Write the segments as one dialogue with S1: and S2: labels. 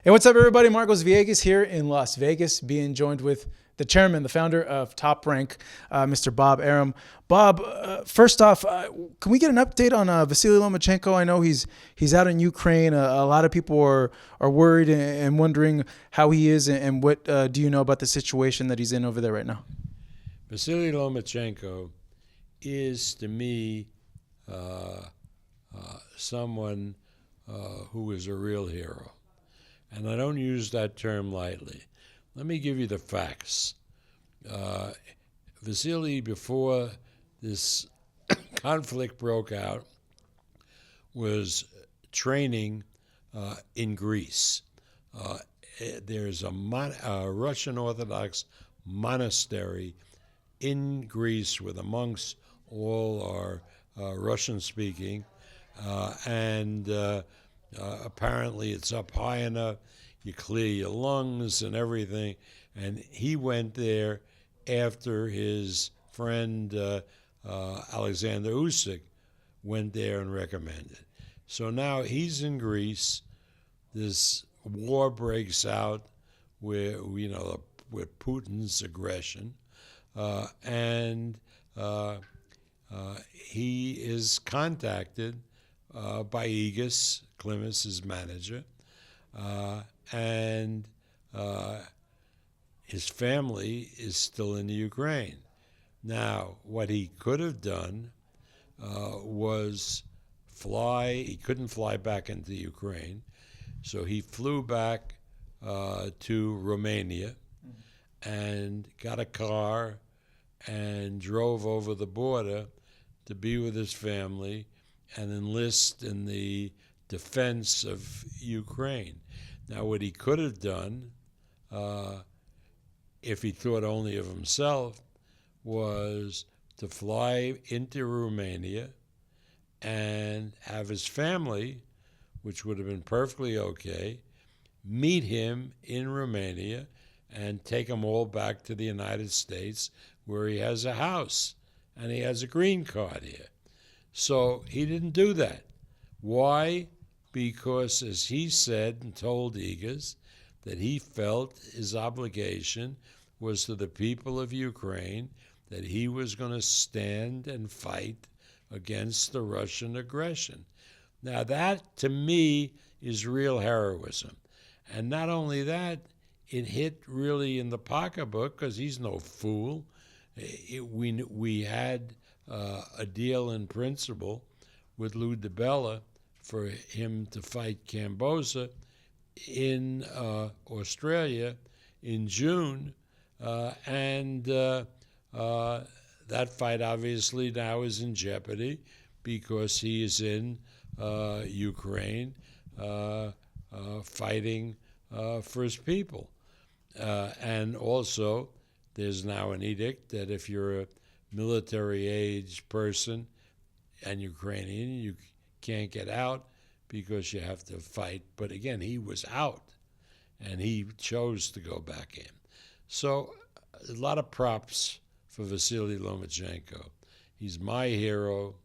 S1: Hey, what's up, everybody? Marcos Viegas here in Las Vegas, being joined with the chairman, the founder of Top Rank, Mr. Bob Arum. Bob, first off, can we get an update on Vasyl Lomachenko? I know he's out in Ukraine. A lot of people are worried and wondering how he is, and what do you know about the situation that he's in over there right now?
S2: Vasyl Lomachenko is, to me, someone who is a real hero. And I don't use that term lightly. Let me give you the facts. Vasily, before this conflict broke out, was training in Greece. There's a Russian Orthodox monastery in Greece where the monks all are Russian-speaking, and apparently it's up high enough, you clear your lungs and everything. And he went there after his friend Alexander Usyk went there and recommended. So now he's in Greece. This war breaks out with Putin's aggression, and he is contacted by Aegis, Clemens' manager, and his family is still in the Ukraine. Now, what he could have done was fly. He couldn't fly back into Ukraine, so he flew back to Romania and got a car and drove over the border to be with his family and enlist in the defense of Ukraine. Now, what he could have done, if he thought only of himself, was to fly into Romania and have his family, which would have been perfectly okay, meet him in Romania and take them all back to the United States, where he has a house and he has a green card here. So he didn't do that. Why? Because, as he said and told Aegis, that he felt his obligation was to the people of Ukraine, that he was going to stand and fight against the Russian aggression. Now that, to me, is real heroism. And not only that, it hit really in the pocketbook, because he's no fool. We had a deal in principle with Lou DiBella for him to fight Cambosa in Australia in June, and that fight obviously now is in jeopardy because he is in Ukraine fighting for his people. And also, there's now an edict that if you're a military-age person and Ukrainian, you can't get out because you have to fight. But again, he was out, and he chose to go back in. So a lot of props for Vasyl Lomachenko. He's my hero,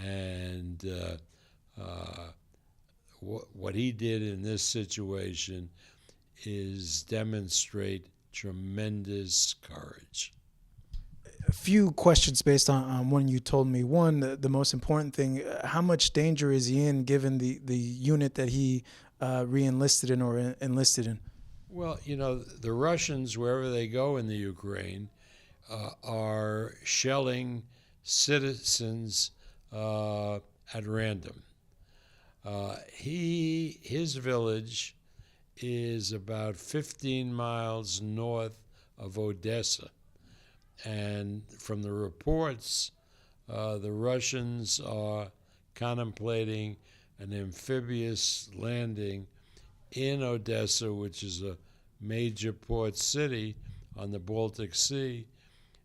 S2: and what he did in this situation is demonstrate tremendous courage.
S1: A few questions based on one you told me. One, the most important thing: how much danger is he in, given the unit that he re-enlisted in or enlisted in?
S2: Well, the Russians, wherever they go in the Ukraine, are shelling citizens at random. His village is about 15 miles north of Odessa. And from the reports, the Russians are contemplating an amphibious landing in Odessa, which is a major port city on the Baltic Sea,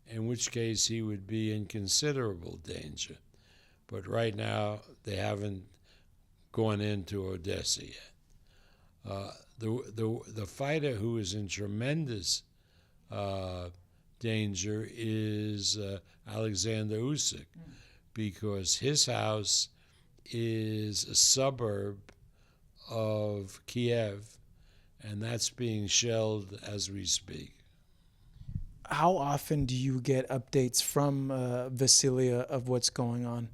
S2: in which case he would be in considerable danger. But right now, they haven't gone into Odessa yet. The fighter who is in tremendous danger is Alexander Usyk, because his house is a suburb of Kiev, and that's being shelled as we speak.
S1: How often do you get updates from Vasyl of what's going on?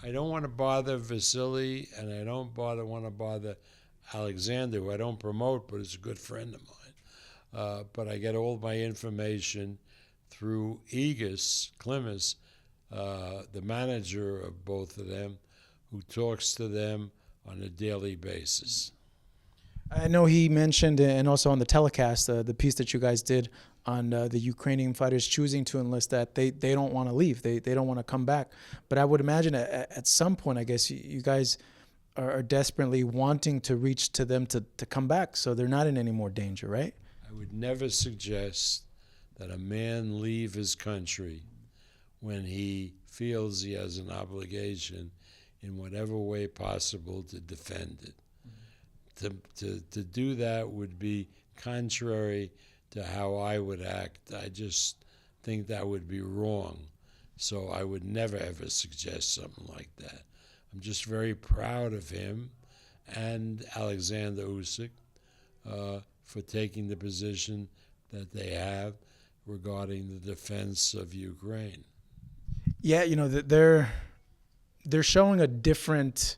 S2: I don't want to bother Vasily, and I don't want to bother Alexander, who I don't promote, but is a good friend of mine. But I get all my information through Egis Klimas, the manager of both of them, who talks to them on a daily basis.
S1: I know he mentioned, and also on the telecast, the piece that you guys did on the Ukrainian fighters choosing to enlist, that they don't want to leave. They don't want to come back. But I would imagine at some point, I guess, you guys are desperately wanting to reach to them to come back so they're not in any more danger, right?
S2: I would never suggest that a man leave his country when he feels he has an obligation in whatever way possible to defend it. To do that would be contrary to how I would act. I just think that would be wrong. So I would never ever suggest something like that. I'm just very proud of him and Alexander Usyk for taking the position that they have regarding the defense of Ukraine.
S1: Yeah, they're showing a different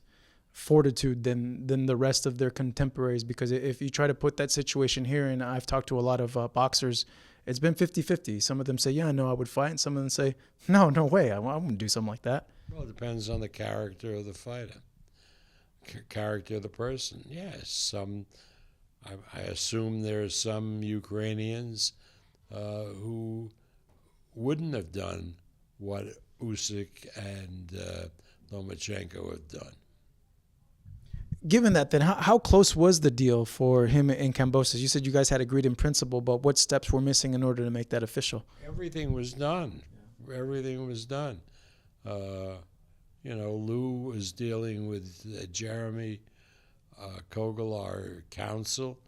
S1: fortitude than the rest of their contemporaries, because if you try to put that situation here, and I've talked to a lot of boxers, it's been 50-50. Some of them say, yeah, no, I would fight, and some of them say, no way, I wouldn't do something like that.
S2: Well, it depends on the character of the fighter, character of the person. Yes, I assume there are some Ukrainians who wouldn't have done what Usyk and Lomachenko have done.
S1: Given that, then, how close was the deal for him in Cambosos? You said you guys had agreed in principle, but what steps were missing in order to make that official?
S2: Everything was done. Everything was done. Lou was dealing with Jeremy Kogel, our counsel,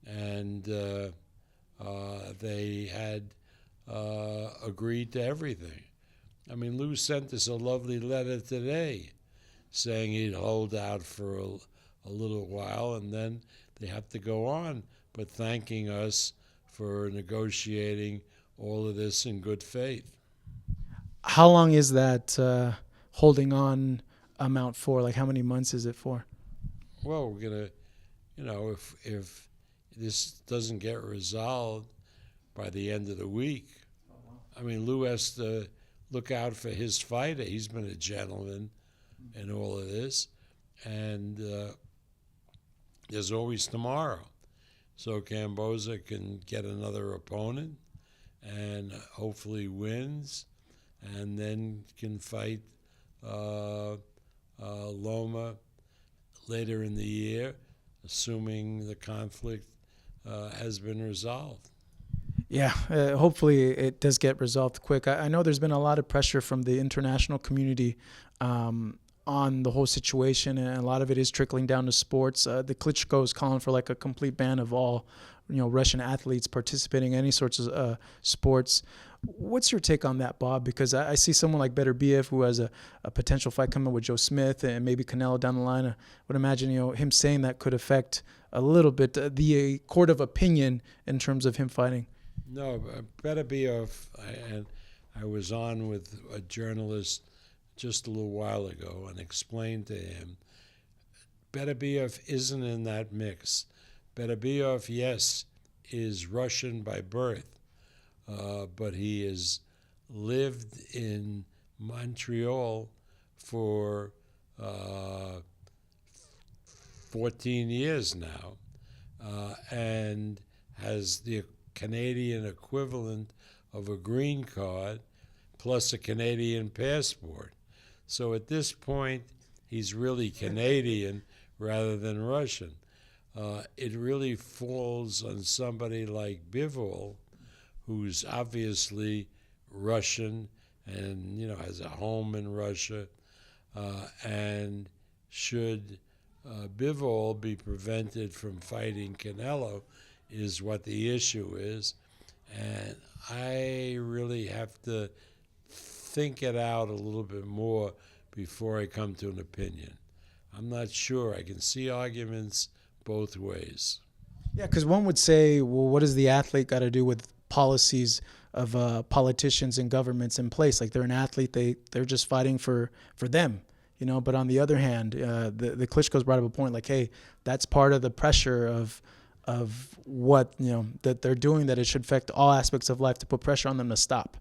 S2: and they had agreed to everything. I mean, Lou sent us a lovely letter today saying he'd hold out for a little while, and then they have to go on, but thanking us for negotiating all of this in good faith.
S1: How long is that holding on amount for? Like, how many months is it for?
S2: Well, we're going to, if this doesn't get resolved by the end of the week, I mean, Lou has to look out for his fighter. He's been a gentleman in all of this, and there's always tomorrow. So Camboza can get another opponent and hopefully wins, and then can fight Loma later in the year, assuming the conflict has been resolved.
S1: Yeah, hopefully it does get resolved quick. I know there's been a lot of pressure from the international community on the whole situation, and a lot of it is trickling down to sports. The Klitschko is calling for like a complete ban of all, Russian athletes participating in any sorts of sports. What's your take on that, Bob? Because I see someone like Beterbiev, who has a potential fight coming with Joe Smith and maybe Canelo down the line. I would imagine, him saying that could affect a little bit the court of opinion in terms of him fighting.
S2: No, Beterbiev, and I was on with a journalist just a little while ago and explained to him, Beterbiev isn't in that mix. Beterbiev, yes, is Russian by birth, but he has lived in Montreal for 14 years now, and has the Canadian equivalent of a green card plus a Canadian passport. So at this point, he's really Canadian rather than Russian. It really falls on somebody like Bivol, who's obviously Russian and has a home in Russia, and should Bivol be prevented from fighting Canelo is what the issue is, and I really have to think it out a little bit more before I come to an opinion. I'm not sure. I can see arguments both ways.
S1: Yeah, because one would say, well, what does the athlete got to do with policies of politicians and governments in place? Like they're an athlete, they're just fighting for them, you know. But on the other hand, the Klitschko's brought up a point like, hey, that's part of the pressure of what that they're doing, that it should affect all aspects of life to put pressure on them to stop.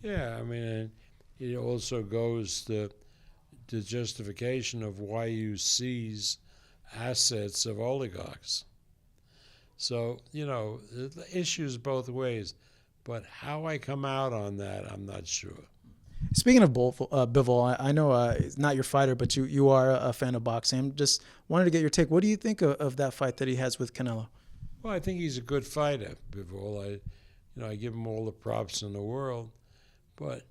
S2: Yeah, I mean, it also goes to the justification of why you seize assets of oligarchs. So, the issue's both ways. But how I come out on that, I'm not sure.
S1: Speaking of Bivol, I know it's not your fighter, but you are a fan of boxing. I'm just wanted to get your take. What do you think of that fight that he has with Canelo?
S2: Well, I think he's a good fighter, Bivol. I give him all the props in the world. But,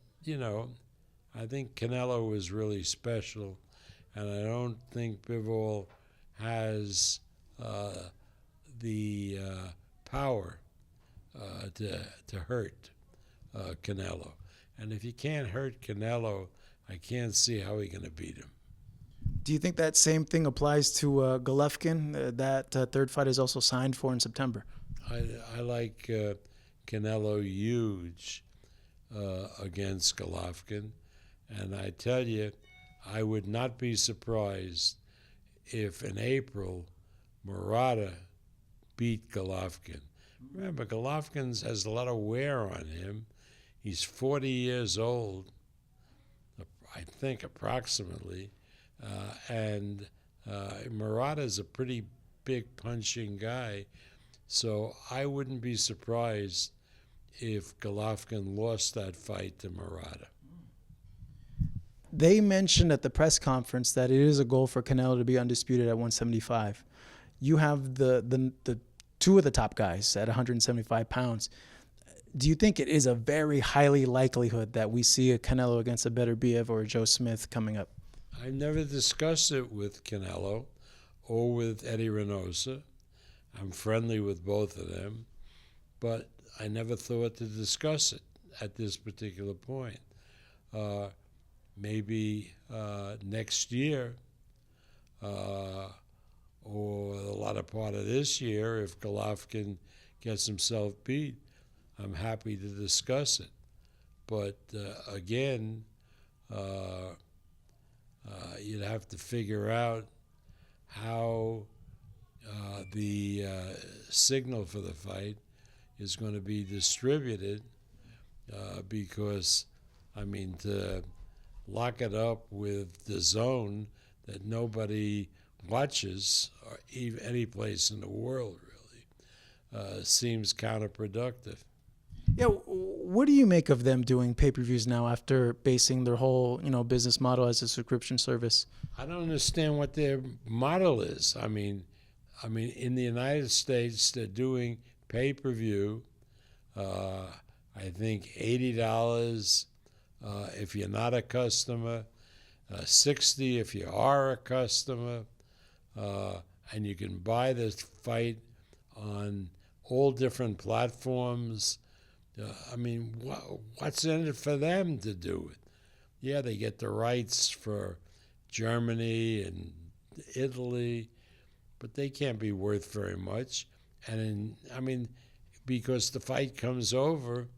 S2: I think Canelo is really special. And I don't think Bivol has the power to hurt Canelo. And if you can't hurt Canelo, I can't see how he's going to beat him.
S1: Do you think that same thing applies to Golovkin? That third fight is also signed for in September.
S2: I like Canelo huge against Golovkin. And I tell you, I would not be surprised if in April Murata beat Golovkin. Remember, Golovkin has a lot of wear on him. He's 40 years old, I think, approximately. And Murata's a pretty big punching guy. So I wouldn't be surprised if Golovkin lost that fight to Murata.
S1: They mentioned at the press conference that it is a goal for Canelo to be undisputed at 175. You have the two of the top guys at 175 pounds. Do you think it is a very highly likelihood that we see a Canelo against a Beterbiev or a Joe Smith coming up?
S2: I've never discussed it with Canelo or with Eddie Reynoso. I'm friendly with both of them, but I never thought to discuss it at this particular point. Maybe next year or the latter part of this year, if Golovkin gets himself beat, I'm happy to discuss it. But again, you'd have to figure out how the signal for the fight is going to be distributed because, to lock it up with the zone that nobody watches or even any place in the world really seems counterproductive.
S1: Yeah, what do you make of them doing pay-per-views now after basing their whole business model as a subscription service?
S2: I don't understand what their model is. I mean, in the United States, they're doing pay-per-view. I think $80 if you're not a customer, $60 if you are a customer, and you can buy this fight on all different platforms. What's in it for them to do it? Yeah, they get the rights for Germany and Italy, but they can't be worth very much. Because the fight comes over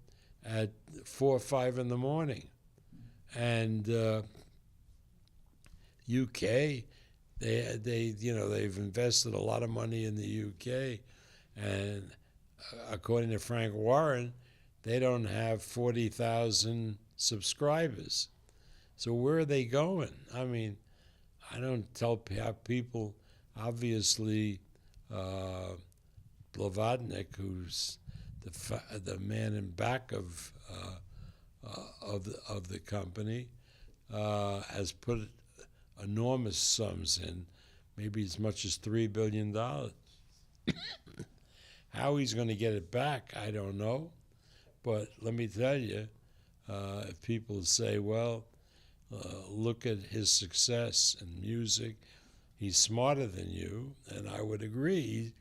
S2: at 4 or 5 in the morning, and UK, they've invested a lot of money in the UK, and according to Frank Warren, they don't have 40,000 subscribers. So where are they going? I don't tell people, obviously, Blavatnik, who's the man in back of the company, has put enormous sums in, maybe as much as $3 billion. How he's going to get it back, I don't know. But let me tell you, if people say, well, look at his success in music, he's smarter than you, and I would agree.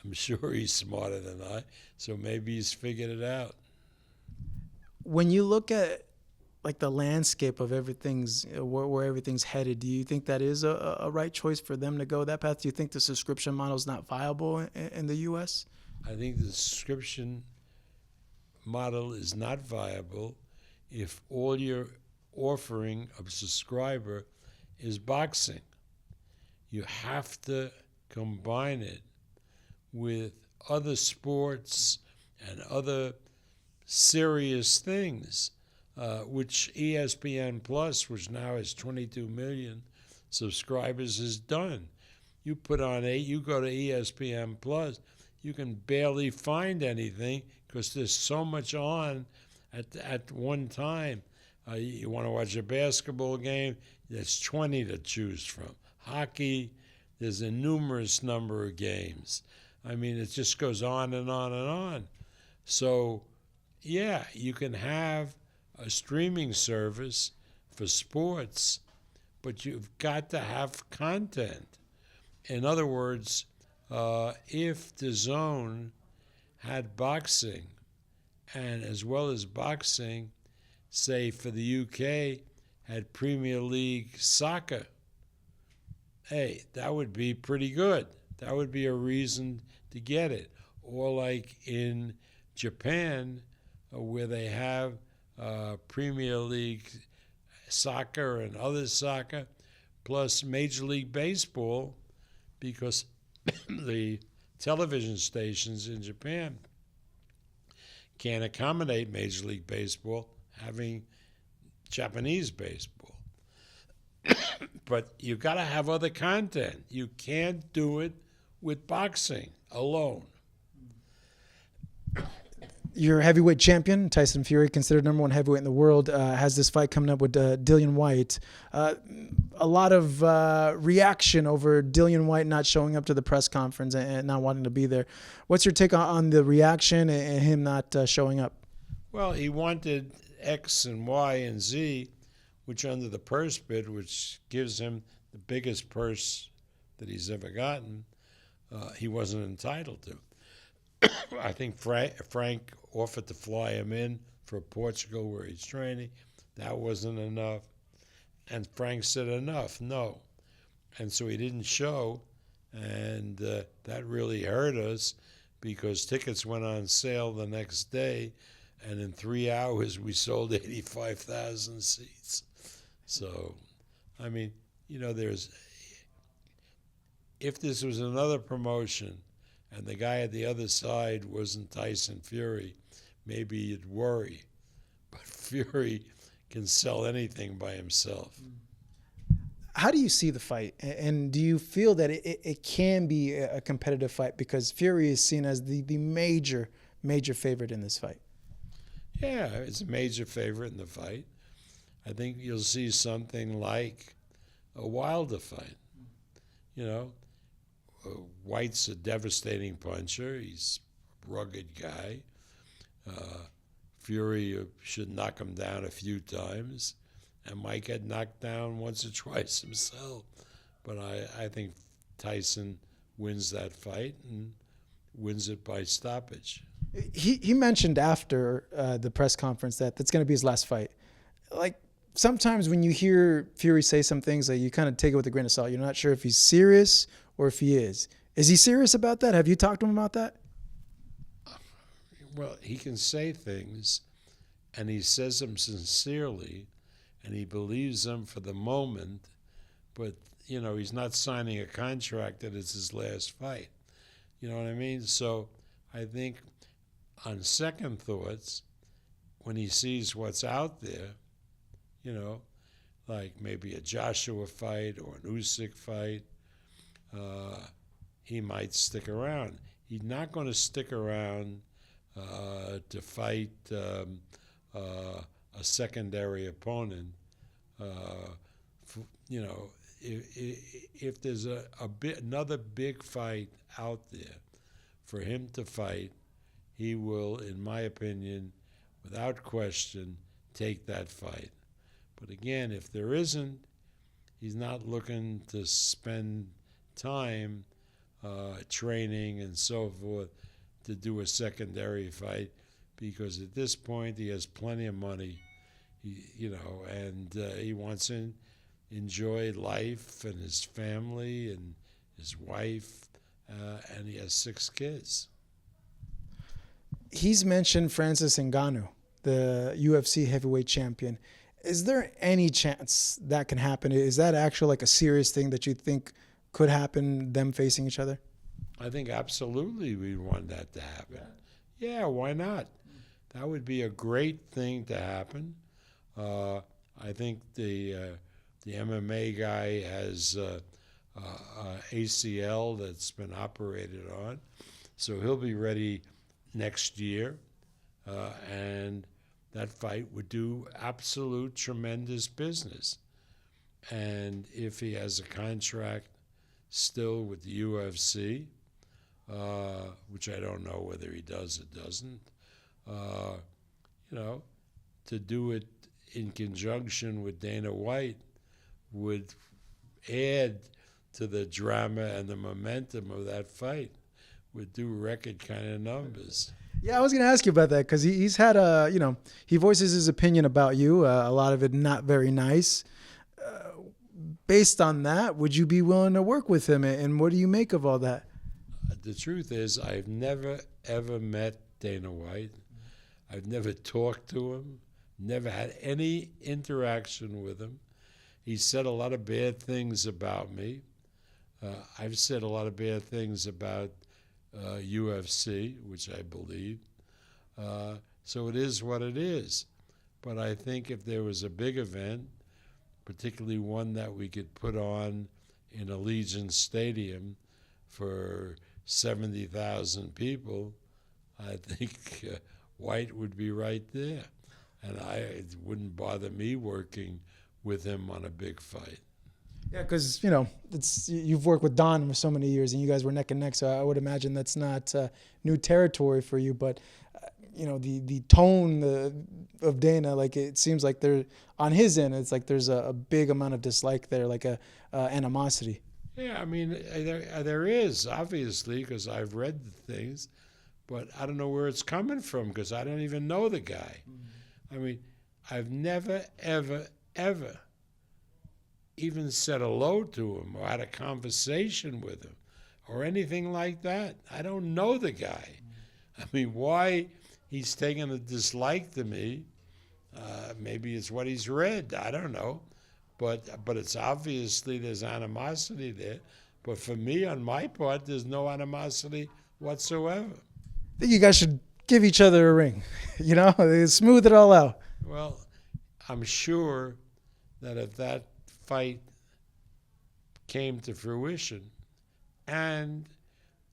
S2: I'm sure he's smarter than I, so maybe he's figured it out.
S1: When you look at like the landscape of everything's where everything's headed, do you think that is a right choice for them to go that path? Do you think the subscription model is not viable in the U.S.?
S2: I think the subscription model is not viable if all you're offering a subscriber is boxing. You have to combine it with other sports and other serious things, which ESPN Plus, which now has 22 million subscribers, has done. You go to ESPN Plus, you can barely find anything because there's so much on at one time. You want to watch a basketball game, there's 20 to choose from. Hockey, there's a numerous number of games. I mean, it just goes on and on and on. So, yeah, you can have a streaming service for sports, but you've got to have content. In other words, if DAZN had boxing, and as well as boxing, say for the UK, had Premier League soccer, hey, that would be pretty good. That would be a reason to get it. Or like in Japan, where they have Premier League soccer and other soccer, plus Major League Baseball, because the television stations in Japan can't accommodate Major League Baseball having Japanese baseball. But you've got to have other content. You can't do it with boxing alone.
S1: Your heavyweight champion, Tyson Fury, considered number one heavyweight in the world, has this fight coming up with Dillian Whyte. A lot of reaction over Dillian Whyte not showing up to the press conference and not wanting to be there. What's your take on the reaction and him not showing up?
S2: Well, he wanted X and Y and Z, which under the purse bid, which gives him the biggest purse that he's ever gotten, he wasn't entitled to. I think Frank offered to fly him in for Portugal where he's training. That wasn't enough. And Frank said, enough, no. And so he didn't show, and that really hurt us because tickets went on sale the next day, and in 3 hours we sold 85,000 seats. So, I mean, if this was another promotion, and the guy at the other side wasn't Tyson Fury, maybe you'd worry. But Fury can sell anything by himself.
S1: How do you see the fight? And do you feel that it can be a competitive fight? Because Fury is seen as the major favorite in this fight.
S2: Yeah, it's a major favorite in the fight. I think you'll see something like a Wilder fight. White's a devastating puncher. He's a rugged guy. Fury should knock him down a few times, and might get knocked down once or twice himself. But I think Tyson wins that fight and wins it by stoppage.
S1: He mentioned after the press conference that that's going to be his last fight. Like, sometimes when you hear Fury say some things, like, you kind of take it with a grain of salt. You're not sure if he's serious or if he is. Is he serious about that? Have you talked to him about that?
S2: Well, he can say things, and he says them sincerely, and he believes them for the moment, but, he's not signing a contract that it's his last fight. You know what I mean? So I think on second thoughts, when he sees what's out there, like maybe a Joshua fight or an Usyk fight, he might stick around. He's not going to stick around to fight a secondary opponent. If there's another big fight out there for him to fight, he will, in my opinion, without question, take that fight. But again, if there isn't, he's not looking to spend time training and so forth to do a secondary fight, because at this point he has plenty of money. And he wants to enjoy life and his family and his wife, and he has 6 kids.
S1: He's mentioned Francis Ngannou, the UFC heavyweight champion. Is there any chance that can happen? Is that actually like a serious thing that you think could happen, them facing each other?
S2: I think absolutely we want that to happen. Yeah, why not? That would be a great thing to happen. I think the MMA guy has ACL that's been operated on, so he'll be ready next year, and that fight would do absolute tremendous business. And if he has a contract still with the UFC, which I don't know whether he does or doesn't, to do it in conjunction with Dana White would add to the drama and the momentum of that fight, would do record kind of numbers.
S1: Yeah, I was going to ask you about that because he's had he voices his opinion about you, a lot of it not very nice. Based on that, would you be willing to work with him, and what do you make of all that?
S2: The truth is, I've never, ever met Dana White. I've never talked to him, never had any interaction with him. He said a lot of bad things about me. I've said a lot of bad things about UFC, which I believe. So it is what it is. But I think if there was a big event, particularly one that we could put on in Allegiant Stadium for 70,000 people, I think White would be right there. And it wouldn't bother me working with him on a big fight.
S1: Yeah, because you've worked with Don for so many years, and you guys were neck and neck. So I would imagine that's not new territory for you. But the tone of Dana, like it seems like there on his end, it's like there's a big amount of dislike there, like a animosity.
S2: Yeah, I mean there is obviously because I've read the things, but I don't know where it's coming from because I don't even know the guy. I mean, I've never, ever, ever even said hello to him or had a conversation with him or anything like that. I don't know the guy. I mean, why he's taken a dislike to me, maybe it's what he's read. I don't know. But it's obviously there's animosity there. But for me, on my part, there's no animosity whatsoever.
S1: I think you guys should give each other a ring, smooth it all out.
S2: Well, I'm sure that if that fight came to fruition and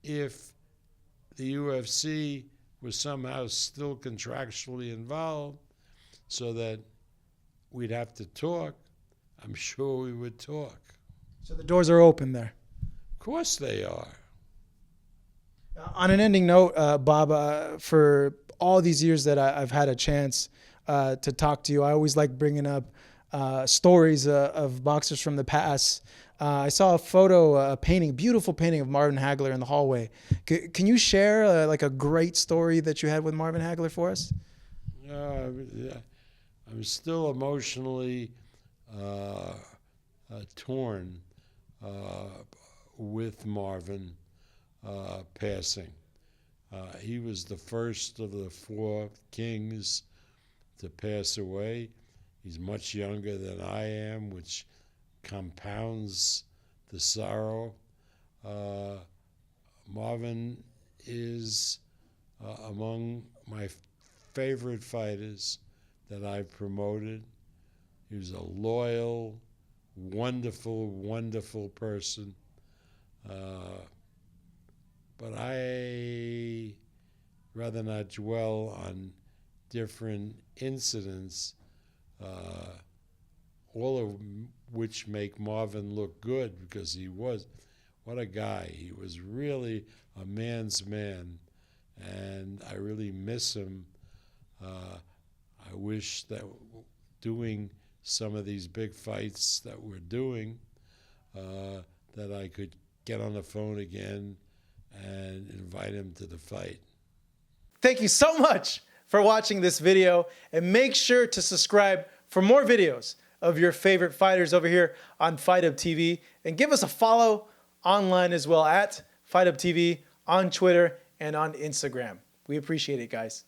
S2: if the UFC was somehow still contractually involved so that we'd have to talk, I'm sure we would talk.
S1: So the doors are open there.
S2: Of course they are.
S1: On an ending note, Bob, for all these years that I've had a chance to talk to you, I always like bringing up stories of boxers from the past. I saw a photo, a painting, beautiful painting of Marvin Hagler in the hallway. Can you share like a great story that you had with Marvin Hagler for us?
S2: I'm still emotionally torn with Marvin passing. He was the first of the 4 kings to pass away. He's much younger than I am, which compounds the sorrow. Marvin is among my favorite fighters that I've promoted. He was a loyal, wonderful, wonderful person. But I rather not dwell on different incidents, all of which make Marvin look good because he was, what a guy. He was really a man's man, and I really miss him. I wish that doing some of these big fights that we're doing, that I could get on the phone again and invite him to the fight.
S1: Thank you so much for watching this video, and make sure to subscribe for more videos of your favorite fighters over here on Fight Up TV. And give us a follow online as well at Fight Up TV on Twitter and on Instagram. We appreciate it, guys.